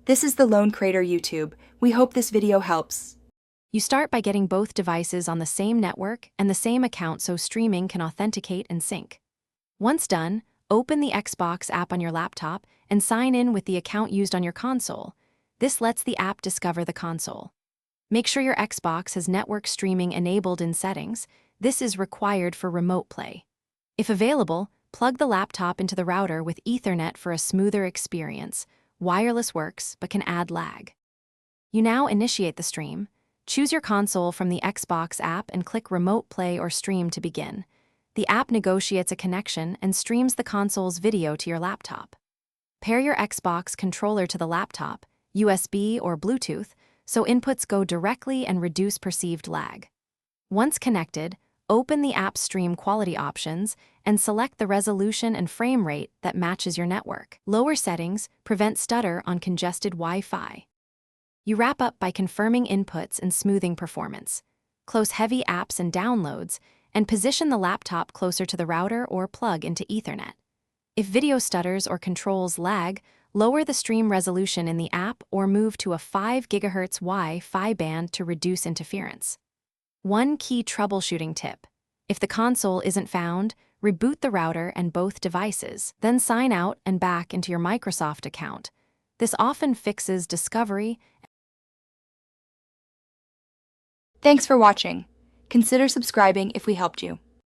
This is the Lone Crater YouTube. We hope this video helps. You start by getting both devices on the same network and the same account so streaming can authenticate and sync. Once done, open the Xbox app on your laptop and sign in with the account used on your console. This lets the app discover the console. Make sure your Xbox has network streaming enabled in settings. This is required for remote play. If available, plug the laptop into the router with Ethernet for a smoother experience. Wireless works, but can add lag. You now initiate the stream. Choose your console from the Xbox app and click Remote Play or Stream to begin. The app negotiates a connection and streams the console's video to your laptop. Pair your Xbox controller to the laptop, USB or Bluetooth, so inputs go directly and reduce perceived lag. Once connected, open the app stream quality options and select the resolution and frame rate that matches your network. Lower settings prevent stutter on congested Wi-Fi. You wrap up by confirming inputs and smoothing performance. Close heavy apps and downloads, and position the laptop closer to the router or plug into Ethernet. If video stutters or controls lag, lower the stream resolution in the app or move to a 5 GHz Wi-Fi band to reduce interference. One key troubleshooting tip: if the console isn't found, reboot the router and both devices, then sign out and back into your Microsoft account. This often fixes discovery. Thanks for watching. Consider subscribing if we helped you.